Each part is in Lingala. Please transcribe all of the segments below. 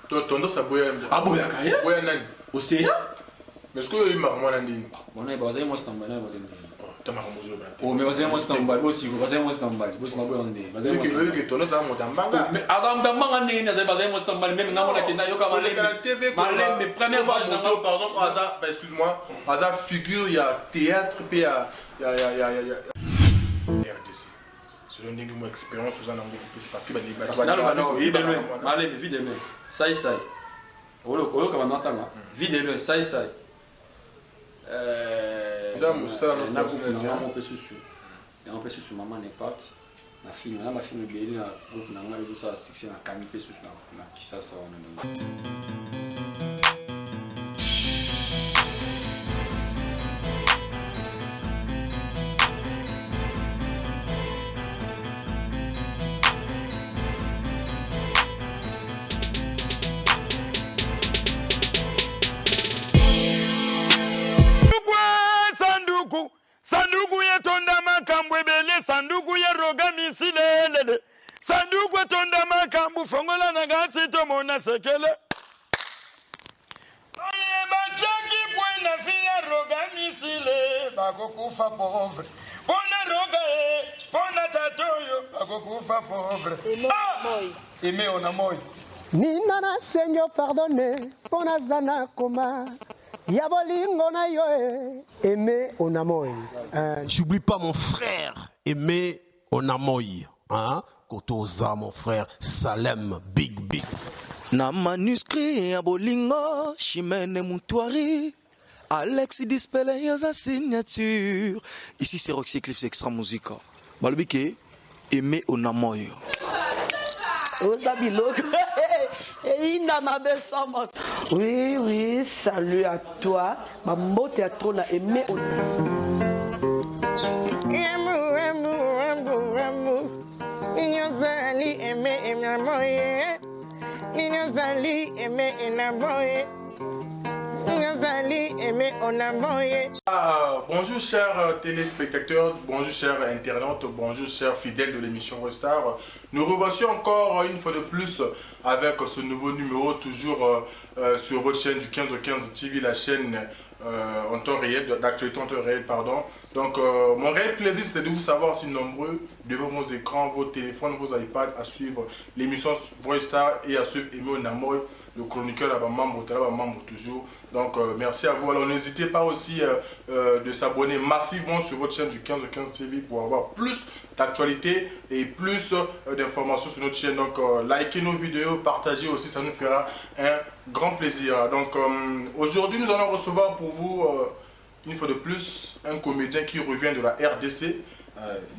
Tonton ça boya. Ah boya kaya? Boya nani? Au sérieux? Mais est-ce que il m'a vraiment dit? Bon, on est moi stambal. T'as marre mon jeu. Oh mais vas-y moi stambal, aussi vas-y moi stambal. Boss na boya on est. Vas-y moi. Que tonton ça monte en banga. Mais avant d'amanga ni na vas-y moi stambal même na mona kenda yo kama TV. Mais première fois je n'ai par exemple hasard, excuse-moi, hasard figure il y a théâtre puis il y a RDC. C'est une expérience aux anangos parce que vide sai oyo kama natanga vide sai maman n'est pas la film belé na groupe na ngai ça succès na kami pe susu na kisasa wana. Sanduku ya tonda makambu ebele, sanduku ya roga misilele, sanduku ya tonda makambu fongola na gasi tomona sekele. Oye bachaki pwena fiya roga misile, bako kufa povre. Pona roga pona tatoyo, bako kufa povre. Eme ona moi. Nina na Seigneur pardonne, pona zana koma. Yabolingo na yo Aimé Onamoy. J'oublie pas mon frère Aimé Onamoy. Hein? Kotoza mon frère Salem Big. Na manuscrit ya bolingo Chimene Moutouari Alex Dispele yoza signature. Ici c'est Roxy Eclipse Extra Musica. Balbike Aimé Onamoy. Oui, salut à toi. Ma motte à toi là aimé. Bonjour chers téléspectateurs, bonjour chers internautes, bonjour chers fidèles de l'émission Star. Nous revoici encore une fois de plus avec ce nouveau numéro, toujours sur votre chaîne du 15 au 15 TV, la chaîne en temps réel, d'actualité en temps réel, pardon. Donc mon réel plaisir c'est de vous savoir si nombreux devant vos écrans, vos téléphones, vos iPads à suivre l'émission Star et à suivre Aimé Onamoy, le chroniqueur là-bas, membre toujours. Donc merci à vous. Alors n'hésitez pas aussi de s'abonner massivement sur votre chaîne du 15 au 15 TV pour avoir plus d'actualité et plus d'informations sur notre chaîne. Donc likez nos vidéos, partagez aussi, ça nous fera un grand plaisir. Donc aujourd'hui nous allons recevoir pour vous une fois de plus un comédien qui revient de la RDC.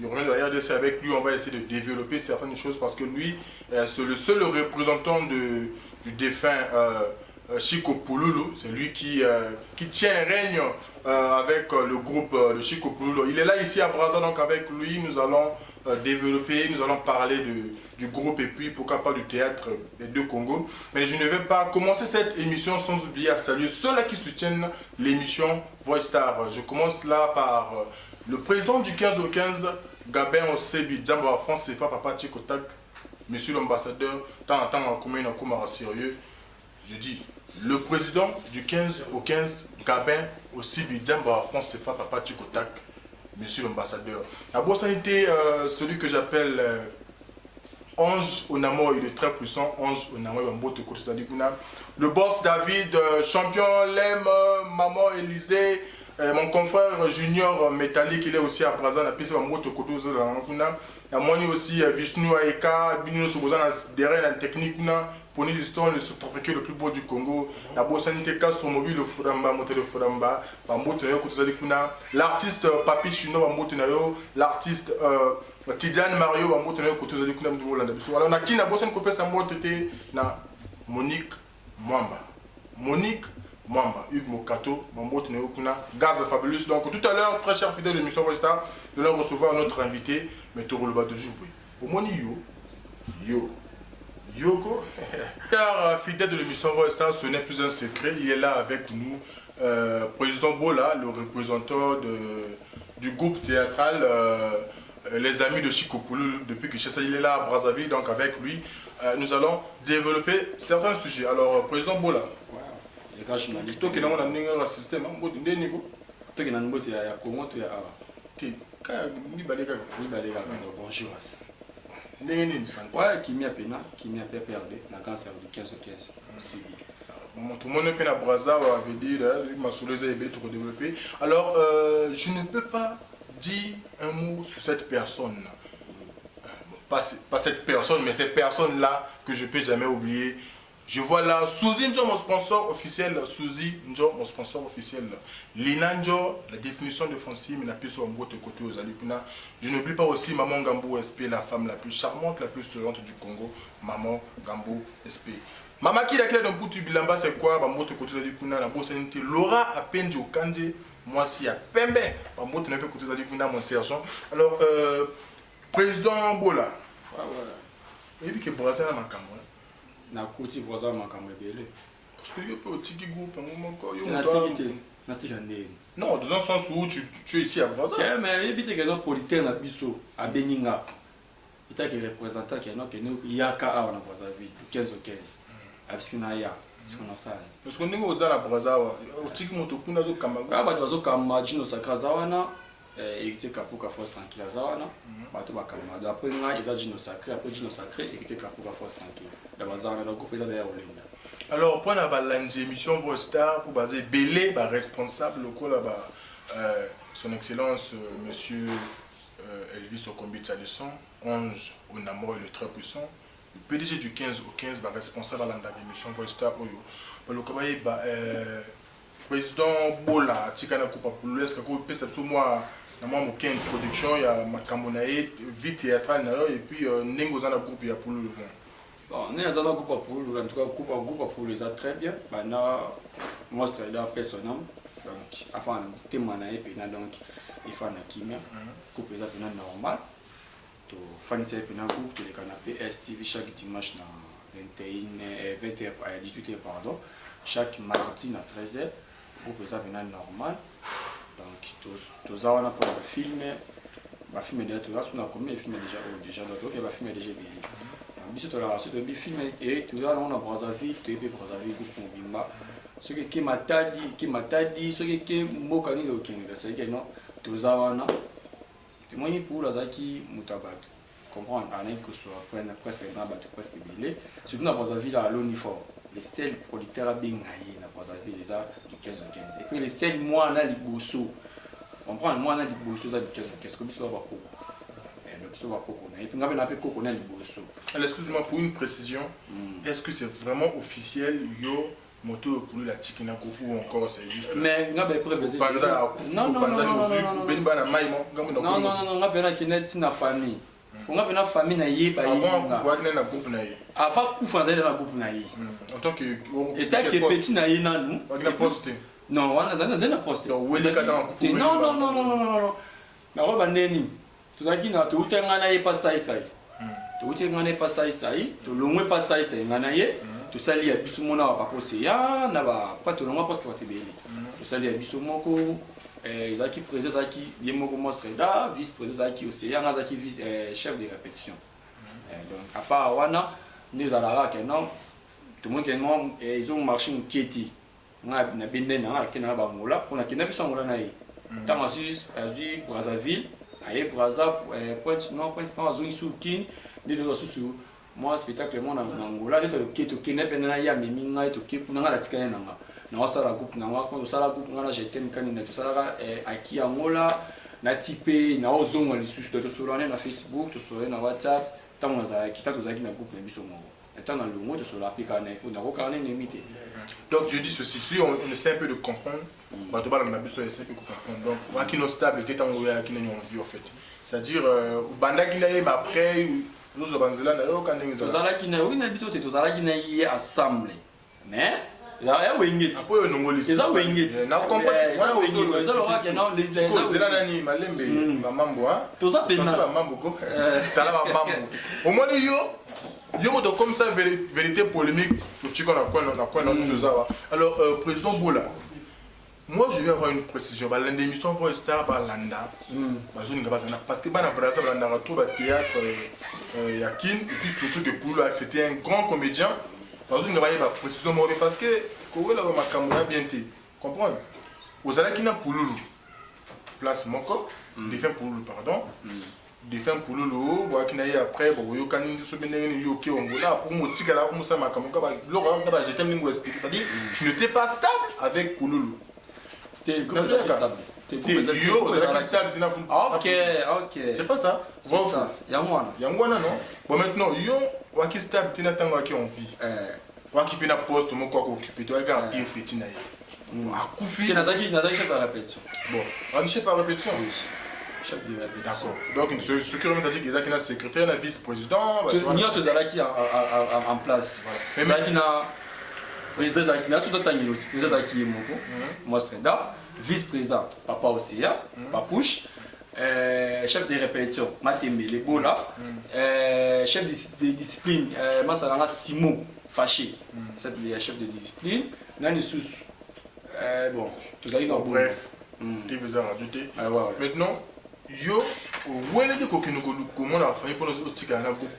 Il revient de la RDC, avec lui on va essayer de développer certaines choses parce que lui c'est le seul représentant du défunt Chico Pululu. C'est lui qui tient le règne avec le groupe de Chico Pululu. Il est là ici à Brazza, donc avec lui nous allons développer, nous allons parler du groupe et puis pourquoi pas du théâtre des deux Congos. Mais je ne vais pas commencer cette émission sans oublier à saluer ceux-là qui soutiennent l'émission Voice Star. Je commence là par le président du 15 au 15, Gabin Osebi, Djamba France CFA, Papa Tchikotak, monsieur l'ambassadeur, tant en temps en commun en commun sérieux. Je dis, le président du 15 au 15, Gabin Osebi, Djamba France CFA, Papa Tchikotak, monsieur l'ambassadeur. La bourse sanité, celui que j'appelle Ange Onamoy, il est très puissant, Ange Onamoy, le boss David, champion Lem, maman Élysée, mon confrère Junior Métallique, il est aussi à Brazza, la piste de moto côté de la il aussi Vishnu Aeka, Bino Soubozan derrière la technique pour nous l'histoire le sous-trafiqué le plus beau du Congo, la Bossanité Castro Mobile, le Furamba, Moté de Furamba, l'artiste Papi Chino, l'artiste Tidiane Mario, alors on a qui n'a Bossan Copé Sambo na Monique Mwamba. Hugues Mokato, Mambote Neokuna, Gaz Fabulous. Donc tout à l'heure, très cher fidèle de l'émission Star, nous allons recevoir notre invité, Métro Loba de Joué. Au moni Yoko. Car fidèle de l'émission Star, ce n'est plus un secret, il est là avec nous, président Bola, le représentant du groupe théâtral Les Amis de Chico Pululu, depuis que il est là à Brazzaville, donc avec lui. nous allons développer certains sujets. Alors, Président Bola. Les grands journalistes. Toi qui n'as pas un système, tu as un niveau. Toi qui n'as pas un Congo, tu as un. Bonjour. Ouais, qui m'y a perdu, la cancer du 15 au 15. Tout le monde est à Brazza, avait dit, ma souleuse est pour développer. Alors, je ne peux pas dire un mot sur cette personne. Pas cette personne, mais cette personne-là que je ne peux jamais oublier. Je vois là, Suzy Njo, mon sponsor officiel. Suzy Njo, mon sponsor officiel. Lina Njo, la définition de Francine, mais la plus sur un côté aux Alipuna. Je n'oublie pas aussi Maman Gambou SP, la femme la plus charmante, la plus souriante du Congo. Maman Gambou SP. Maman qui est la clé d'un bout de bilamba, c'est quoi? Maman côté aux Alipuna, la bosse Laura Apendi au Kandje. Moi, si à Pembe, maman tu n'as pas côté aux Alipuna, mon sergent. Alors, Président Bola. Et puis que Brazza n'a pas na kuti Brazza makambo ebele parce que yo pe otiki groupe moko yo na tika ndeni non dans un sens où tu es ici à Brazza mais évite que nos politiques na biso a Beninga ita que représentant que no yaka awa na Brazzaville 15 au 15 parce que na ya ce qu'on a ça parce que ndenge oza na Brazza otiki moto kuna zo kamago ba bazo kama Gino Sakaza wana hérité Kapuka Force Tranquille Azawana, bateau Bakalma. Après, ils ont Gino Sacré, après Gino Sacré, hérité Kapuka Force Tranquille. D'abord, donc, président de la Olinda. Alors, pour la émission Vostar, pour baser Belé, responsable local, son Excellence, Monsieur Elvis Okombi Tchalisson, Ange Onamo et le très puissant, le PDG du 15 au 15, responsable à l'émission Vostar, président Bola, Tikana Kupa Poules, Kako Pesa Souma. Normalement, il y a une production, il y a ma camonaïe, vite théâtrale, et puis Nengo Zana groupe, il y a pour le bon, Nengo Zana groupe pour le, en tout cas, groupe pour les a très bien. Moi, je travaille dans personne, donc, avant, témoigner, puis donc, il faut un kimia, groupe les a bien normal. To fan c'est bien groupe, les canapés STV chaque dimanche à 20h à 18h, pardon, chaque mardi à 13h, groupe les a bien normal. Donc, tous on a pour le film, le film est déjà tout là, on a combien de films déjà donc le film est déjà bien. Donc, si tu as reçu le film et tu as on a Brazzaville, tu es Brazzaville groupe Mobimba. Ce qui m'a dit, ce qui mokani le king, c'est que non, tous on a témoigné pour la zaki mutabat. Comprendre en que soit presque dans bateau presque bilé. Surtout dans Brazzaville à l'uniforme. Les seuls producteurs bien gagnés dans Brazzaville les a du 15 au 15. Et puis les seuls mois là les bourseaux. On prend le mois là les bourseaux ça du 15 au 15 comme ça va pas. Et ça va pas. Et puis on a appelé coco les bourseaux. Excuse-moi pour une précision. Est-ce que c'est vraiment officiel yo moto pour la tikina ou encore c'est juste mais on a bien prévu. Non on a bien qui na famille. On a une famille na yeba avant kufa nzali na groupe na yi en tant que état que petit na yi nanu na poste non on a na poste non na roba neni tuzaki na tutenga na yi pa sai to utenga na pa sai to longwe pa sai ngana ye to sali ya biso mona wa pakose ya na ba pa to longwa parce que batebeli to sali ya biso moko Zaki président Zaki Yemoko Mostre da vice-président Zaki Océan Zaki vice chef de répétition. Donc à part wana nous allons que non tout le monde qui ils ont marché au Keti. On a bien na kena ba ngola on a kena biso ngola na yi. Tamasus azu Brazzaville aye Brazza point non point pas zone soukin de nos sous moi spectacle mon ngola de Keti kena pena ya meminga to ke kuna la tikana nanga. Na wasala groupe na ngako sala groupe ngana jetem kanina to sala aki angola na type na ozonga lisusu to solana na Facebook to solana na WhatsApp tango za kita to zaki na groupe na biso mo étant dans le mot to sola pika na ko na ko kana limité. Donc je dis ceci, si on essaie un peu de comprendre ba to bala na biso essaie de comprendre donc wa kino stable était tango ya kino envie en fait c'est-à-dire banda kina ye après nous obanzela na yo kana ngeza to sala kina oui na biso to sala kina yi assemblée mais ya wengeti apo yo nongolisi eza wengeti na comprendre eza wengeti eza loka ke non les eza nani malembe mamambo hein to ça pena mamambo ko tala mamambo au moins yo moto comme ça vérité polémique to chiko na quoi nous zawa alors président Bola moi je vais avoir une précision. L'émission Voix Star, Landa, parce que Landa retrouve le théâtre Yakin, et puis surtout que Poulo, c'était un grand comédien. Parce que bien comprendre. Aux Alakina Pouloulou, place Moko, défunt Pouloulou, pardon. Défunt Pouloulou, après, pour me c'est-à-dire, tu n'étais pas stable avec Pouloulou. Ok. C'est pas ça. C'est ça. Yangwana, non? Bon, maintenant, yo, waki stable, tu n'as pas envie. Waki pena poste, mon quoi occupé, tu as un pire petit naïf. Tu n'as pas chef à répétition. Bon, waki chef à répétition. Chef de répétition. D'accord. Donc, ce qui remet à dire qu'il y a un secrétaire, un vice-président. Il y a ce Zalaki en place. Zalaki na président Zalaki na tout le temps il est président Zalaki Moko, moi Streda, vice-président Papa Océa, Papouche, chef de répétition Matembe les Bola, chef de discipline Masalanga Simon Fâché, c'est le chef de discipline. Nani sous bon, tout ça il a bref, tu veux rajouter. Maintenant, yo,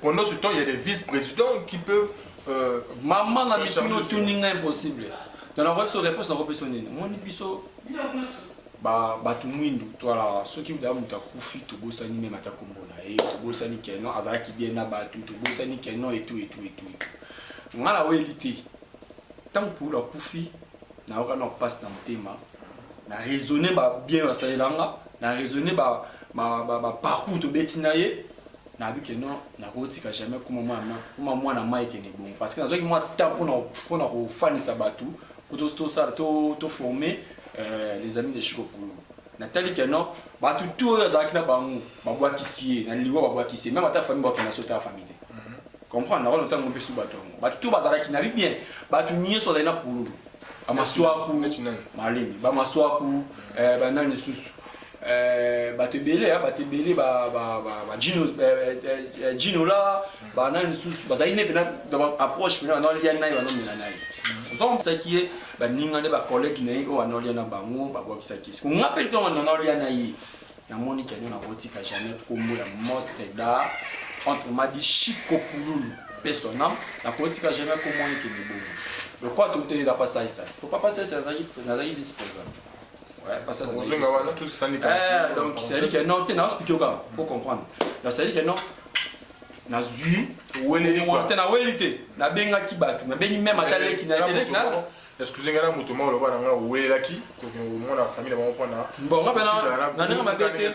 pendant ce temps, il y a des vice-présidents qui peuvent. Maman n'a mis tout impossible. Dans la voiture, réponse, on repère son nez. Mon épisode, tu mwindu, toi, ceux qui vous ont koufi, tu bosses ni même à ta combona, et tu bosses ni kenon, azara qui bien n'abattu, tu bosses ni kenon et tout. On a la réalité. Tant pour la koufi, n'a aucun passe dans le thème, n'a raisonné bien à ça, n'a raisonné parcours de bétinaye. Na vu que non na rotika jamais comme moi na mai est bon parce que nazo moi temps pour na fan sabatu pour to former les amis de Chico Poulo Nathalie que non tout zakna bangu babwa kisie na liwa babwa kisie même ta famille ba na sota famille comprendre na longtemps mon pesu bato tout bazala qui na bien tout nié sur na Poulo amaswaku malimi ba maswaku ba nani susu batebele Gino là nani susu bazaine pena approche pena na lia nai bano mena nai donc ça qui est ninga ne ba collègue nai o anolia na bango ba kwa kisaki ko ngapel to na lia nai na moni kenyo na botika jamais kombo ya monstre da entre madi Chico Poulo personnam na botika jamais kombo ni kenibo le quoi tout est da passer ça faut pas passer ça na vice président. Donc c'est-à-dire que non, tu n'as expliqué pas, faut comprendre. Donc c'est-à-dire que non, na zui, tu n'as wélité, na benga ki batu, na bengi même atale ki na télé na. Excusez-moi, mutuma le roi na wéla ki, ko mo na famille ba mo pona. Bon, rappela, na nenga mabete,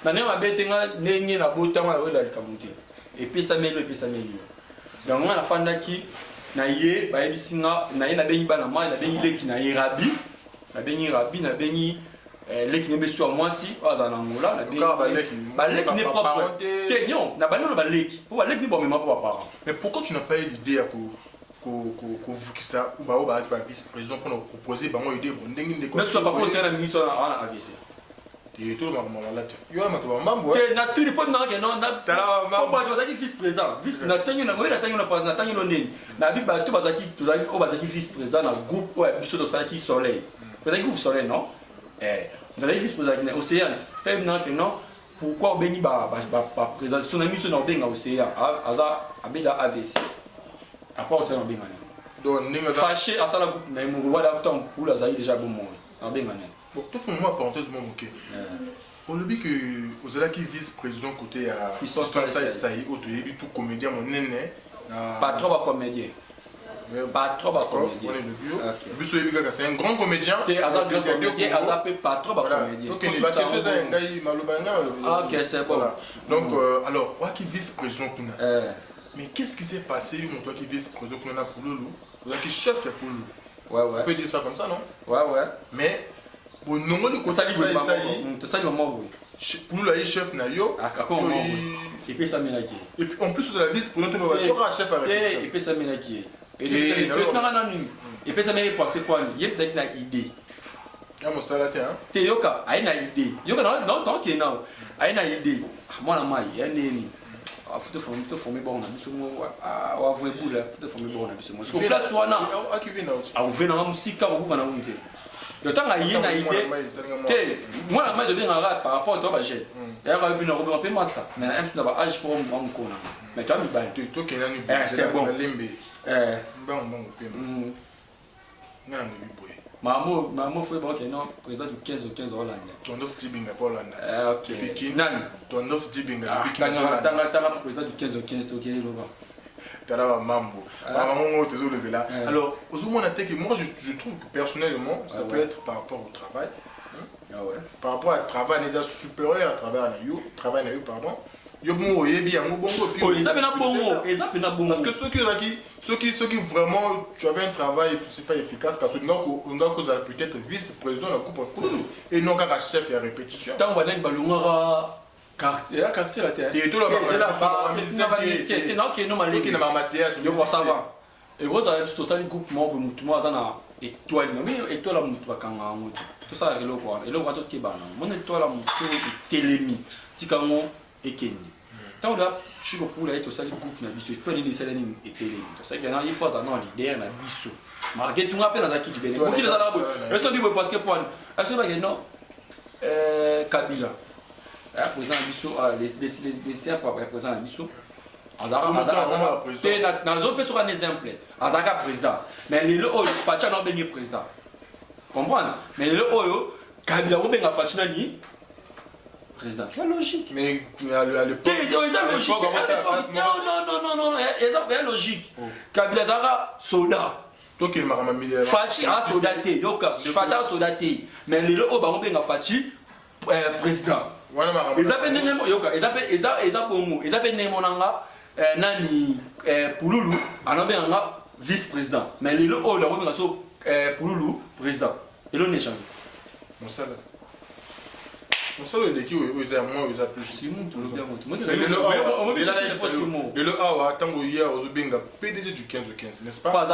na nenga mabete nga nenge na botama wéla likamuté. Et puis ça melo. Donc on a la fanda ki na ye, ba yebisinga, na ye na bengi bana ma, na bengi leki na ye rabi. Na bengi rabi na bengi leki ne beso moi si aza na ngola na bengi baleki ne propre te non na banono baleki pour baleki ni bon même pas parents. Mais pourquoi tu n'as pas eu l'idée à que ça ou ba vice-président pour nous proposer bango idée bon ndenge ndeko mais tu pas posé na minute na AVC te to ma maman là yo na mataba mambo te na tu pas na que non na pour ba bazaki vice-président vice na tanyo na moi na tanyo na tanyo no neni na bi ba to bazaki vice-président na groupe ouais biso do saki soleil. Vous avez groupe soleil, non? Vous avez vice-président Océan. Fait que non. Pourquoi on bénit président son ami sur Nobeng à Océan? Aza abeda AVC. Après Océan Nobeng. Donc fâché à ça la groupe na mo wala temps pour la zaï déjà bon moi. Nobeng. Bon, toi fais-moi parenthèse mon OK. On le dit que vous avez qui vice-président côté à Fiston ça y auto tout comédien mon néné. Pas trop pas comédien. Pas trop bas comédien. C'est un grand comédien. Tu es un grand comédien, pas trop bas comédien. Ok, c'est bon. Donc, alors, toi qui vice-président, mais qu'est-ce qui s'est passé, toi qui vice-président pour Loulou, toi qui chef pour Loulou? Ouais. On peut dire ça comme ça, non? Ouais. Mais, bon, non, le côté ça, oui. Pour le chef Nayo, et puis ça mène et puis en plus, la vice-président, tu vas chef avec ça. Et puis ça mène et puis ça m'a pensé quoi? Il y a peut-être une idée. Ah mon salaté hein. Te yoka, a une idée. Yoka non tant qu'il non. A une idée. Moi la maille, il y a une ah faut te former bon na biso mo ah wa vrai boule, faut te former bon na biso mo. Parce que place wana a qui vient là. Ah on vient na musique ka beaucoup na unité. le temps à yé na idée moi la main de bien par rapport à toi bah j'ai et là on va un peu master mais un peu âge pour moi on connaît mais toi mi ban toi qui n'a ni c'est bon maman foi bon que non président du 15 Hollande ton dos Dibinga pour Hollande OK nan ton dos Dibinga tanga président du 15 to qui Tala mambo maman toujours levé là alors aujourd'hui on a que moi je trouve que personnellement ça peut être par rapport au travail par rapport au travail déjà supérieur à travers travail na yo pardon yo bon oyebi yango bongo puis ils appellent bongo parce que ceux qui vraiment tu avais un travail c'est pas efficace parce que on doit cause peut-être vice-président la coupe et non qu'un chef et répétition tant on va dans balungara quartier la terre et tout là c'est là c'est non qui est normal qui na matière yo ça va et vous avez tout ça les groupes membres mutumo azana étoile mais étoile mutu bakanga mutu tout ça le quoi et le quoi tout qui bana mon étoile mutu telemi tikango ekeni tant on a chiko pour la tout ça les groupes na biso peut les salaires et telemi tout ça qu'il y a il faut ça non leader na biso marqué tout rappel dans ça qui dit bien beaucoup les arabes et ça dit parce que pour est-ce que non Kabila président biso les siens pour président biso azaka dans autres personnes un exemple azaka président mais les oyo facha na bengi président comprendre mais les oyo Kabila ko benga facha ni président c'est logique mais à l'époque c'est logique non c'est logique Kabila azaka soldat donc il m'a ramené fachi a soldat té yoka facha soldat té mais les oyo ba ko benga fachi président ils appellent Nemo yoka ils appellent Nemo nanga nani Pululu anabenga vice-président mais les oyo la benga so Pululu président et l'on échange mon salaire de qui ils a moins ils a plus Simon tout bien le awa tango hier aux benga PDG du 15 n'est-ce pas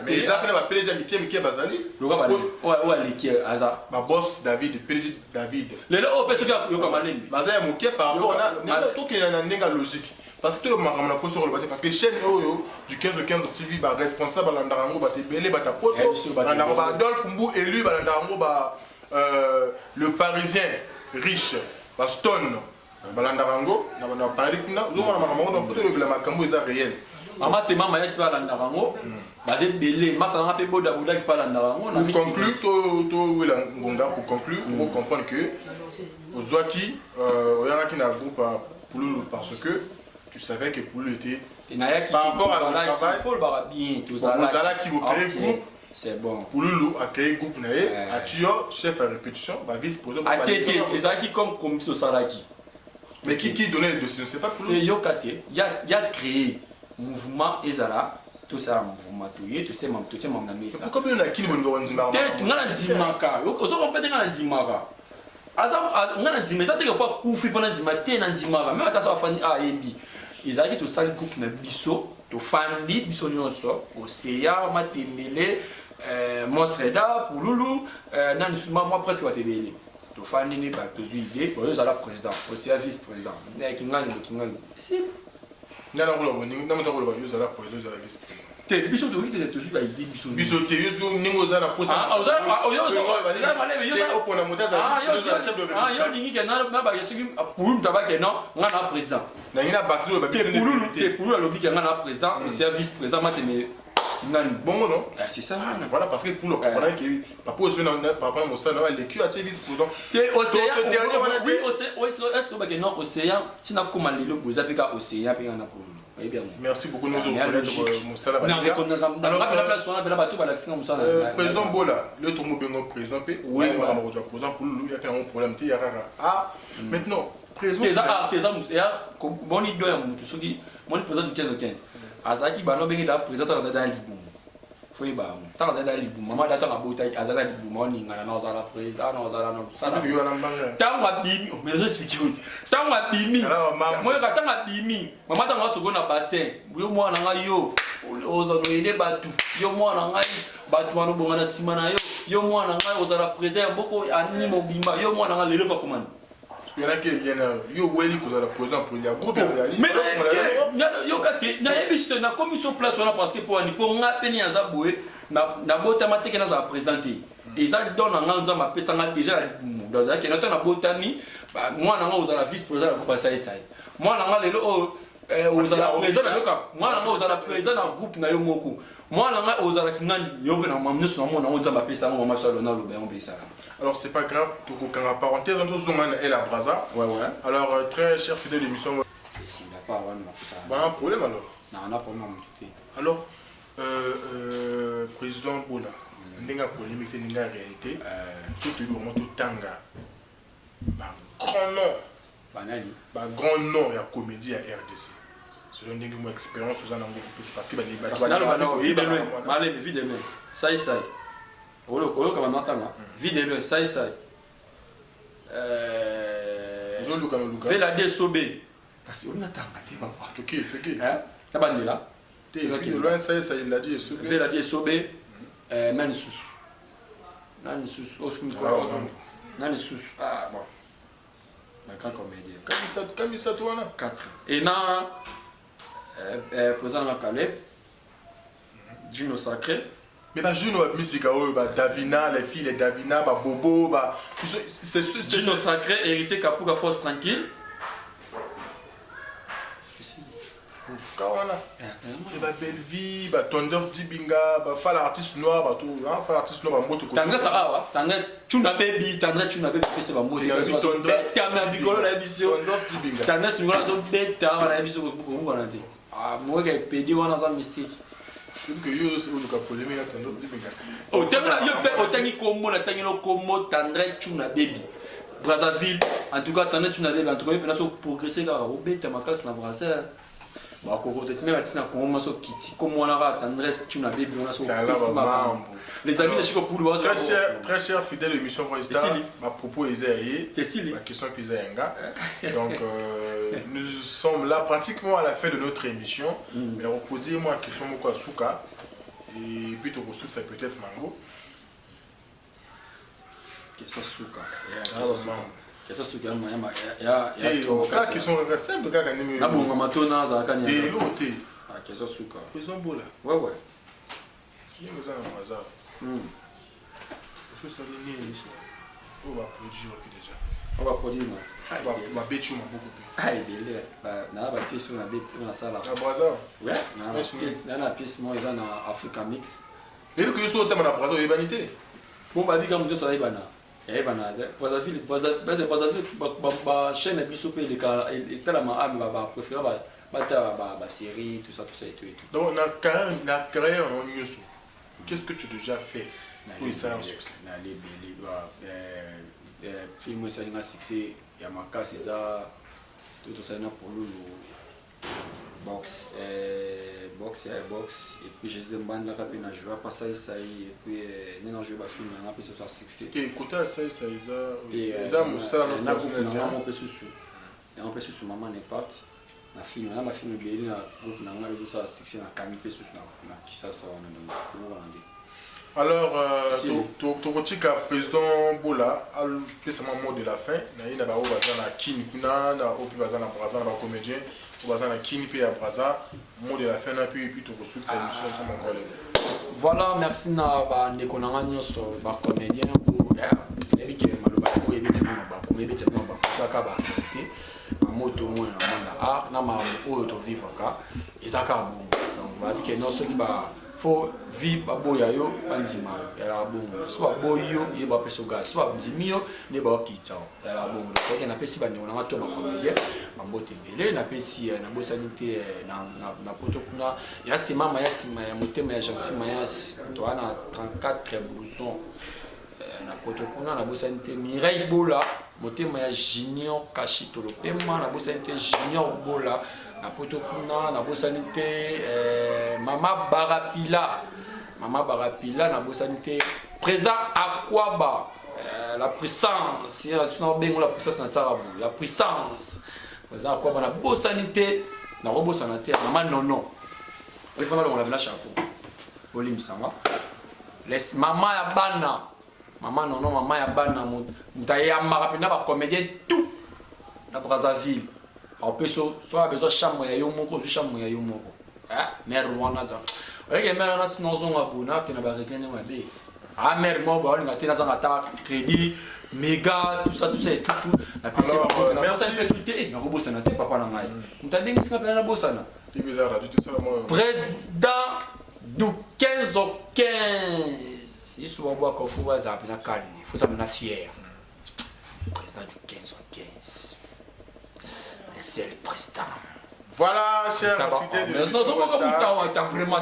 mais ils appellent la PDG Mickey Bazali ouais les aza ma boss David PDG David les oyo personne yoka maneni bazaya moké par rapport na tout qui na ndenga logique parce que tout le monde a posé sur le bateau parce que chaîne oyo du 15 TV ba responsable landarango ba tebele ba tapoto landarango ba Adolphe Mbou élu ba landarango ba le parisien riche ba Stone ba landarango na Paris kuna zo mona makambo na photo le makambo eza réel mama c'est mama est pas landarango basé belé masa nga pe boda boda qui pas landarango na conclure to wela ngonga pour conclure pour comprendre que ozwaki oyaraki na groupe Pululu parce que tu savais que Pululu était par rapport à notre travail il faut le barrer bien tout ça là qui vous créer groupe c'est bon Pululu a créé groupe naé a tuyo chef à répétition ba vice-président a tété ezaki comme comité de salaki mais qui donnait le dossier c'est pas Pululu yokate il y a créé mouvement ezala tout ça mouvement tout c'est même na mesa pourquoi bien qui nous on ndimaka tête ngana ndimaka ozo kompete ngana ndimaka ngana ndima ça te pas kufi pendant ndima te na ndimaka même ata ça fani a yebi ezali to sali groupe na biso to fandi biso nyonso Océan Matembele Monstre da Pululu nan suma moi presque batebele to fandi ni ba to idée pour eux à la président Océan vice-président kingani si nana ko lo ningo namo ko lo yo za la président za la vice-président te biso to wiki te toujours ba idée biso te yo ningo za na posa yo ningi ke na ba yesu pour mtaba ke non ngana président na ngina baxilo ba biso te Pululu alobi ke ngana président Océan vice-président mateme bon non c'est ça voilà parce que pour le comprendre que par rapport au papa Moussa là les qui a été vice-président Océan oui est-ce que non Océan tina koma lelo boza peka Océan pe ngana Pululu merci beaucoup nous reconnaître Moussa là président Bola le tourmo bengo président pe oui on va président Pululu il y a un problème ti ya ah maintenant président boni do ya mutu soki moni président du 15 azaki bano bengi da président azada libumu foi ba tant azada libumu mama data ngabota azada libumu oningana na azala président na azala na sana biyo na mbanga tanga bimi mais je sécurité tanga bimi moi ka tanga bimi mama tanga soko na bassin yo mwana nga yo ozo no ide batu yo mwana nga batu bano bonga na sima na yo mwana nga ozala président mboko animo bimba yo mwana nga lelo pa komanda Il y en a qui viennent, yo weli ko za la président pour les groupe mais yo kate na yebisto na commission place wana parce que pour ngapeni ya zaboué na botama teke na za présidenter et ça donne nga nza ma pesa nga déjà dans ça qui na botami moi na nga aux la vice président pour passer ça moi na nga lelo aux la président yoka moi na nga aux la président na groupe na yo moko moi na nga aux la kinani yo na mamne so na mo na nza ma pesa nga mama so na lo ba on pesa. Alors c'est pas grave, tout quand la parenthèse entre Zoman et la Braza. Ouais ouais. Alors très cher fidèle d'émission. Si n'a pas vraiment. Bah un problème alors. Non, on a pas vraiment. Alors président Bola, n'enga polémique n'enga réalité. Surtout le moment tanga. Bah grand nom. Banali. Bah grand nom ya comédie à RDC. Selon mon expérience aux anangos parce que bah les malé évidemment. Ça Olo kama natanga vidéo ça Luka Vela de sobe kasi on natanga te papa OK hein tabandela te loin ça il a dit sobe Vela de sobe nani susu oskum quoi nani susu ah bon ma grand comédien comme ça toi là 4 et na président la Caleb Juno Sacré. Mais bah Juno musique Davina les filles les Davina bah Bobo bah c'est Juno Sacré héritier Kapuka Force tranquille. Kawana. Et bah Belle Vie bah Tonders Dibinga bah Fala artiste noir bah tout hein Fala artiste noir bah moto. Tendresse ah Tendresse Tuna Baby Tendresse c'est bah moto. Tendresse Kamera Bigolo la émission. Tonders Dibinga. Tendresse nous avons bêta la émission pour vous rater. Ah moi qui pédi on a un mystique. Que yo c'est le cas polémique là Tonders Dibinga. Oh tellement yo tangi comme la tangi no comme Tendresse Tuna Baby. Brazzaville en tout cas Tendresse Tuna Baby en tout cas il peut progresser car au bêta ma classe na Brazzaville. Bah koko te même atina comment so kiti comme on a Tendresse Tuna Baby on a so les amis de Chico Poulou très cher fidèle émission Voista à propos Isaïe la question que Isaïenga donc nous sommes là pratiquement à la fin de notre émission mais reposez-moi la question moko Souka et puis tu ressoutes ça peut-être Mango question Souka Qu'est-ce que c'est que ça question simple kaka nimi na bonga matona za kanya et l'autre ah question Souka ils ont beau là ouais ils nous ont hasard faut ça les on va produire déjà on va produire ma bête m'a beaucoup plus ah belé na ba pièce na bête na sala na Braza ouais na pièce moi ils en Africa Mix et que je suis au thème na Braza humanité bon ba bika mujo sala ibana bana Brazzaville ba chaîne biso pe les tala ma ami ba préférer ba série tout ça et tout donc na carrière on nyusu qu'est-ce que tu as déjà fait pour ça un succès na les film ça a succès ya makasi ça tout ça na pour le box et puis j'ai demandé la rapide na jouer pas ça et puis non jouer ba film na pe ça succès et écoutez ça et ça ça na on peut sous et on peut sous maman n'est pas na film na film bien na groupe na ngalo ça succès na kami pe sous na qui ça on a alors tokotika président Bola al pesama mot de la fin na ina ba o bazana kini kuna na opi bazana Braza na comédien o bazana kini pe ya Braza mot de la fin na puis tokosuka cette émission sur mon collègue. Voilà, merci na ba ndeko na ngani so ba comédien pour éviter maloba ko éviter ba saka ba té ba moto mo na manda art na ma o to vivre ka isaka bon donc ba que non so ki ba faut vivre boya yo banzima ya bongo soit boyo ye ba peso gas soit nzimio ne ba kitsa ya bongo so ke na pesi ba ndeko na to ba comédien ba mbote belé na pesi na bosanité na poto kuna ya sima ya motema ya jasima ya to ana 34 bousons na poto kuna na bosanité Mireille Bola motema ya Junior Kashitolo pema na bosanité Junior Bola na poto kuna na bosanité Mama Barapila na bosanité président Akwaba la puissance la puissance na tsarabu la puissance président Akwaba na bosanité na robosanité Mama Nono il faut on la chapeau Olim Sanga les mama ya bana Mama Nono mama ya bana mutayamba kapina ba comédien tout na Brazzaville au peso soit besoin chambre ya yo moko du chambre ya yo moko mère wana da oye mère na sinon zonga bona te na ba retenir ma bé mère mo ba on a tena za ta crédit méga tout ça et tout la personne na personne consulter na robo sana te papa na ngai mutadingi singa pena na bosana c'est bizarre là tu sais moi président du 15 au 15 isso va boire qu'on faut voir ça bien calme faut ça me fier président du 15 au 15 c'est le président. Voilà, cher fidèle de non, vraiment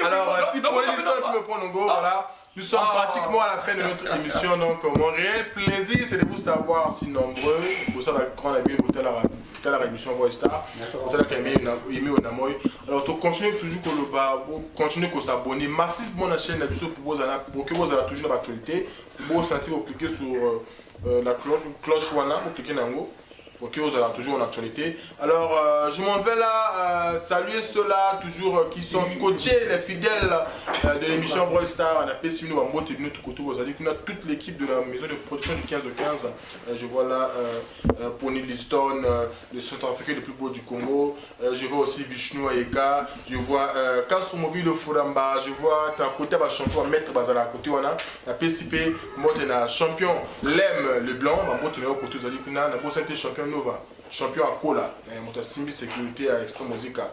alors, si pour l'histoire tu me prends en go, voilà, nous sommes pratiquement à la fin de notre émission. Donc, mon réel plaisir, c'est de vous savoir si nombreux. Pour ça, quand on a bien voté la émission Voix Star, vous avez aimé Onamoy. Alors, tu continues toujours continuer à s'abonner massivement à la chaîne pour que vous ayez toujours l'actualité. Pour vous sentir, vous cliquez sur la cloche Wana, vous cliquez dans pour que vous ayez toujours en actualité. Alors, je m'en vais là saluer ceux-là toujours qui sont scotchés, les fidèles de l'émission Brawl Star. On a passé nous à moitié de notre côté. Vous avez dit toute l'équipe de la maison de production du 15 au 15. Je vois là Pony Liston, le centrafricain le plus beau du Congo. Je vois aussi Vishnu Ayeka. Je vois Castro Mobile de Furamba. Je vois à côté un champion Maître Bazala à côté. On a PCP, un champion Lem le Blanc. On a côté. Vous avez dit que champion Nova, champion à Kola, mon Simbi sécurité à Extra Musica,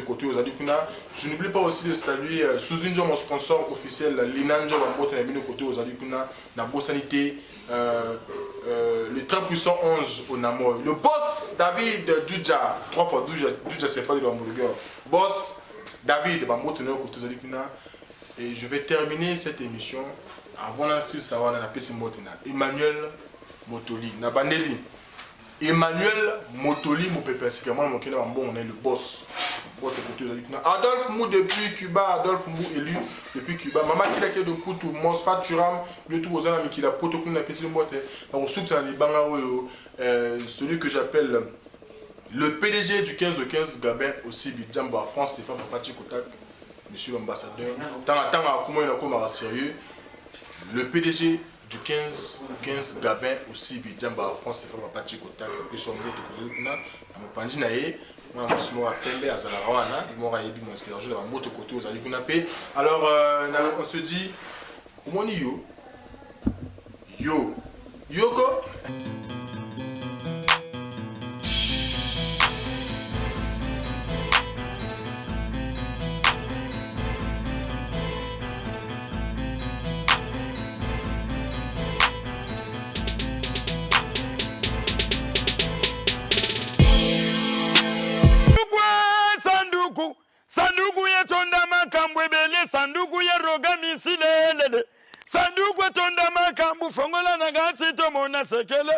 côté aux Adikuna. Je n'oublie pas aussi de saluer Suzinjo, mon sponsor officiel, Linanjo, côté aux Adikuna, Nabo Sanité, le très puissant ange au Namoy, le boss David Djoudja, 3 fois Djoudja, c'est pas de l'hamburger, boss David, côté aux Adikuna. Et je vais terminer cette émission avant la savoir dans la pièce Emmanuel Motoli, Nabandeli. Emmanuel Motoli, mon pépé, c'est moi on est le boss. Adolphe Mou depuis Cuba, Adolphe Mou élu depuis Cuba. Maman qui a de Poutou, Mosfat Turam, le tout aux amis qui a poto qu'on a pété le boîte. On soutient les bangaros, celui que j'appelle le PDG du 15 au 15 Gabin aussi, Bidjamba France, c'est Papa Kotak, monsieur l'ambassadeur. Tant à comment il a comme sérieux. Le PDG du 15 Gabin aussi Bidjamba France c'est Papa Kotak, que je suis en train de dire que je suis moi je suis à Zalawana, il m'a dit mon Serge dans mon côté aux Alikunape. Alors on se dit comment Yoko sanduku yetonda makambo ebele sanduku ya roga misilele sanduku yetonda makambo fongola na gati tomona sekele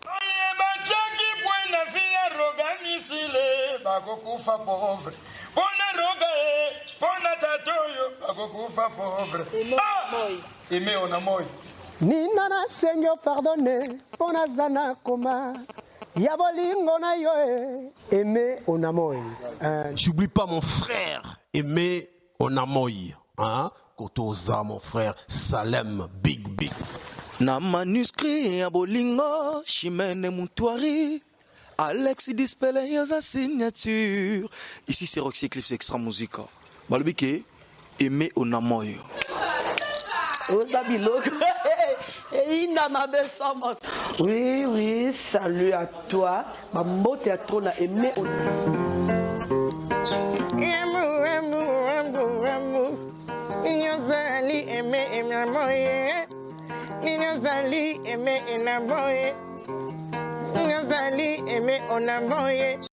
oye bachaki pwena fiya roga misile bakokufa pauvre pona roga pona tatoyo bakokufa pauvre eme Onamoy nina nasengi opardone mpo naza na koma ya bolingo na yo Aimé Onamoy. J'oublie pas mon frère Aimé Onamoy, hein? Kotoza mon frère Salem Big na manuscrit ya bolingo Chimene Muntwari Alex Dispele yoza signature. Ici c'est Roxy Eclipse Extra Musica. Balbike Aimé Onamoy. Oui, salut à toi. Ma motte à trop na Aimé Onamoy.